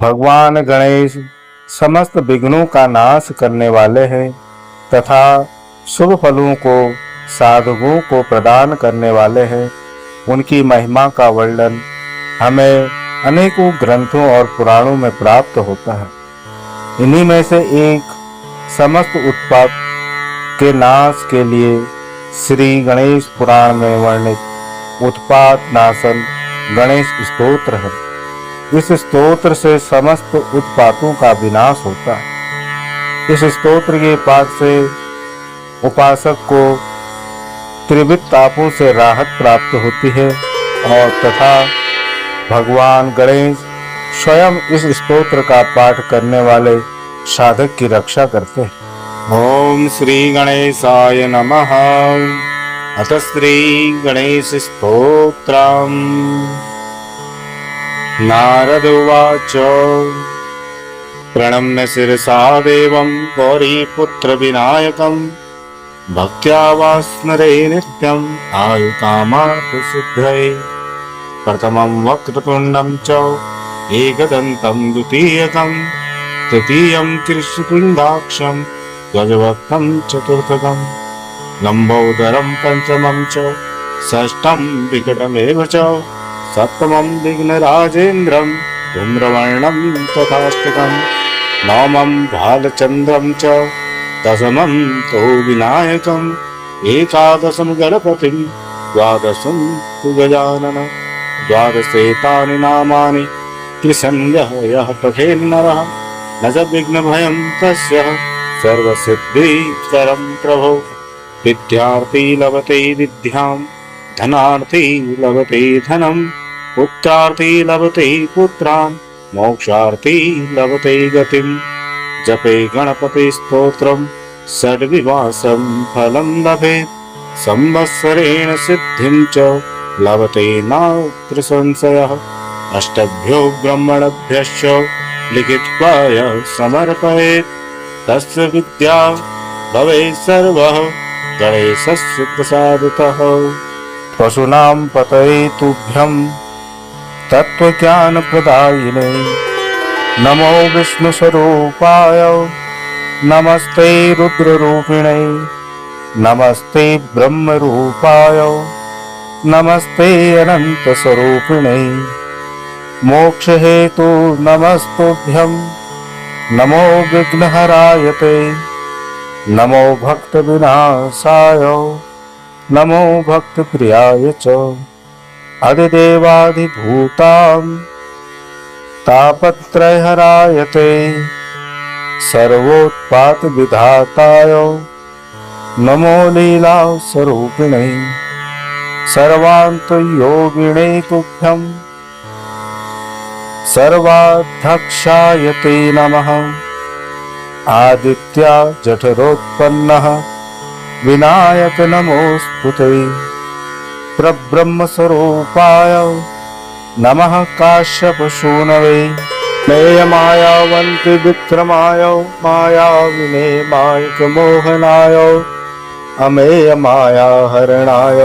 भगवान गणेश समस्त विघ्नों का नाश करने वाले हैं तथा शुभ फलों को साधुओं को प्रदान करने वाले हैं। उनकी महिमा का वर्णन हमें अनेकों ग्रंथों और पुराणों में प्राप्त होता है। इन्हीं में से एक समस्त उत्पात के नाश के लिए श्री गणेश पुराण में वर्णित उत्पात नाशन गणेश स्तोत्र है। इस स्तोत्र से समस्त उत्पातों का विनाश होता है। इस स्तोत्र के पाठ से उपासक को त्रिविध तापों से राहत प्राप्त होती है और तथा भगवान गणेश स्वयं इस स्तोत्र का पाठ करने वाले साधक की रक्षा करते हैं। ओम श्री गणेशाय नमः। अथ श्री गणेश स्तोत्रम्। नारद उवाच प्रणम्य शिरसा देवं गौरीपुत्र विनायकं भक्त्या वा स्मरे नित्यम् आयुकामार्थ सिद्धये। प्रथमं वक्रतुण्डं च एकदन्तं द्वितीयकं तृतीयं कृष्णपिण्डाक्षं गजवक्त्रं चतुर्थकं लम्बोदरं पंचमं च षष्ठं विकटमेव च सप्तमं विघ्नराजेन्द्रं धूम्रवर्णं तथाष्टकं नवमं भालचन्द्रं च दशमं तु विनायकम् एकादशं गणपतिं द्वादशं तु गजानन। द्वादशेतानि नामानि त्रिसन्ध्यः यः पठेन्नरः न च विघ्नभयं तस्य सर्वसिद्धिकरं प्रभो। विद्यार्थी लभते विद्यां धनार्थी लभते धनं पुत्रार्थी लभते पुत्रान् मोक्षार्थी लभते गतिं। जपे गणपति स्तोत्रं षड्विवासं फलं लभेत् संवत्सरेण सिद्धिं च लभते नात्र संशयः। अष्टभ्यो ब्रह्मणभ्यश्च लिखित्वा यः समर्पयेत् तस्य विद्या भवेत् सर्वः गणेशस्य प्रसादतः। पशूनां पतये तुभ्यं तत्त्वज्ञानप्रदायिने नमो विष्णुस्वरूपाय नमस्ते रुद्ररूपिणे नमस्ते ब्रह्मरूपाय नमस्ते अनन्तस्वरूपिणे। मोक्षहेतु नमस्तुभ्यं नमो विघ्नहराय ते नमो भक्तविनाशाय नमो भक्तप्रियाय च। अधिदेवाधिभूतां तापत्रयहराय ते सर्वोत्पातविधाताय नमो लीलास्वरूपिणे। सर्वान्तयोगिने तुभ्यं सर्वाध्यक्षाय ते नमः। आदित्या जठरोत्पन्नः विनायक नमोस्तुते। प्रब्रह्मस्वरूपाय नमः काश्यपशूनवे। मेयमायावन्ति विक्रमाय मायाविने मायिकमोहनाय अमेय मायाहरणाय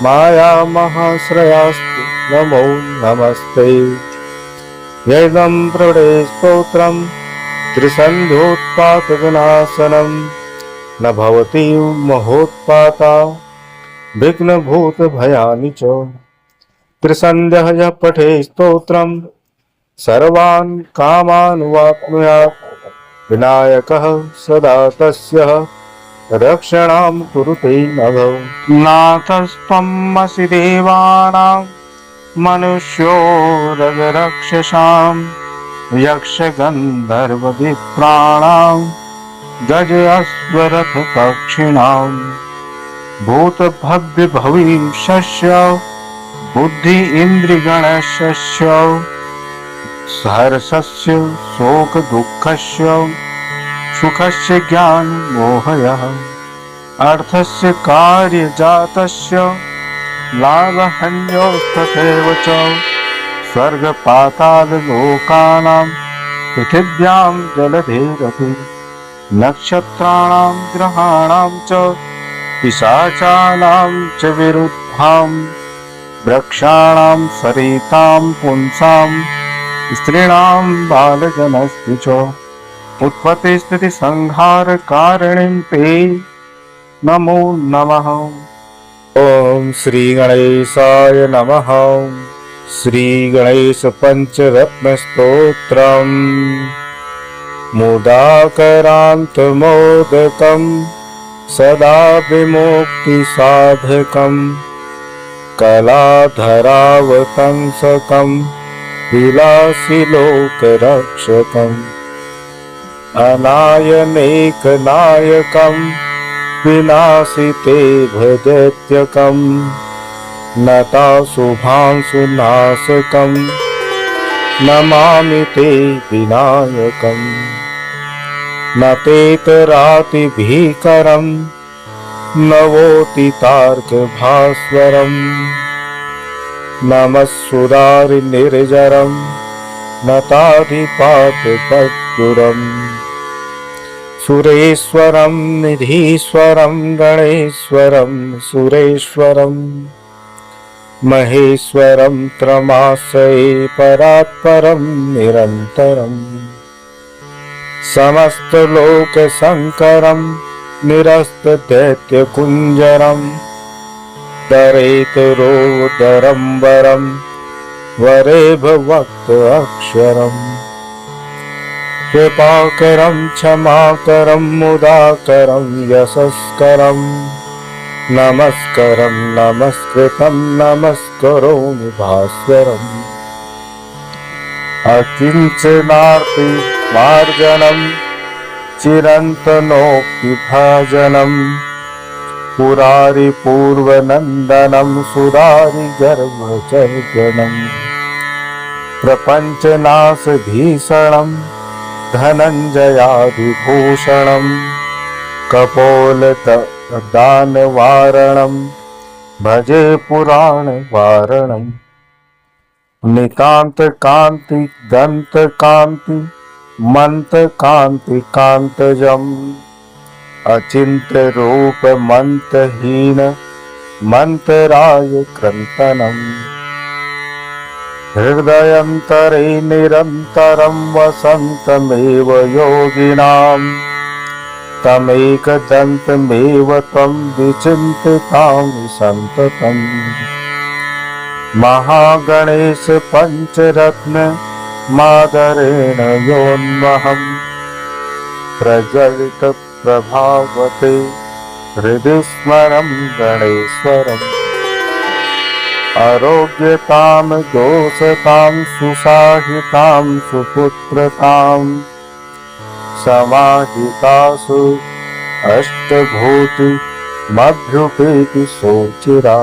माया महाश्रयास्तु नमो नमस्ते। यदं प्रवृडे स्तोत्रं त्रिसन्ध्योत्पातविनाशनं न भवति महोत्पाता विघ्नभूतभयानि च। त्रिसन्ध्यः यः पठे स्तोत्रं सर्वान् कामान् वाप्नुयात् विनायकः सदा तस्य रक्षणां कुरुते नभो। नाथस्त्वमसि देवानां मनुष्यो रगरक्षसां यक्षगन्धर्वविप्राणां गज अश्वरथपक्षिणां भूतभव्यभविष्यस्य बुद्धि इन्द्रियगणस्य हर्षस्य शोकदुःखस्य सुखस्य ज्ञानमोहयः अर्थस्य कार्यजातस्य लाभहान्योस्तथैव च स्वर्गपाताललोकानां पृथिव्यां जलधेरपि नक्षत्राणां ग्रहाणां च पिशाचानां च विरुद्धां वृक्षाणां सरितां पुंसां स्त्रीणां बालजनस्तु च उत्पत्तिस्थितिसंहारकारिणीं ते नमो नमः। ओम श्री गणेशाय नमः। श्री गणेश पंचरत्न स्तोत्रम्। मुदाकरान्तमोदकं सदा विमुक्तिसाधकं कलाधरावतंसकं विलासिलोकरक्षकम् अनायनेकनायकं विनाशिते भजत्यकं नताशुभांशुनाशकं नमामि ते विनायकम् नतेतरातिभीकरं नवोतितार्कभास्वरम् नमस्सुरारिनिर्जरं नताधिपातपद्गुरम् सुरेश्वरं निधीश्वरं गणेश्वरं सुरेश्वरं महेश्वरं त्रमाश्रये परात्परं निरन्तरम् समस्तलोकशङ्करं निरस्तदैत्यकुञ्जरं दरेतरोदरं वरं वरेभवक्त अक्षरम् कृपाकरं क्षमाकरं मुदाकरं यशस्करं नमस्करं नमस्कृतं नमस्करोमि भास्वरम् अकिञ्चनार्ति मार्जनं चिरन्तनोक्तिभाजनं पुरारिपूर्वनन्दनं सुरारिगर्भजर्जनं प्रपञ्चनाशभीषणं धनञ्जयादिभूषणं कपोलदानवारणं भजे पुराणवारणम् नितान्तकान्ति दन्तकान्ति मन्तकान्तिकान्तजम् अचिन्त्यरूपमन्तहीन मन्तराय क्रन्तनम् हृदयन्तरे निरन्तरं वसन्तमेव योगिनां तमेकदन्तमेव त्वं विचिन्तितामि सन्ततम् महागणेश पंचरत्न मादरेण योन्महं प्रज्वलित प्रभावते हृदि स्मरं गणेश्वरम् आरोग्यतां दोषतां सुसाहितां सुपुत्रतां समाहितासु अष्टभूति मभ्युपेति सोचिरा।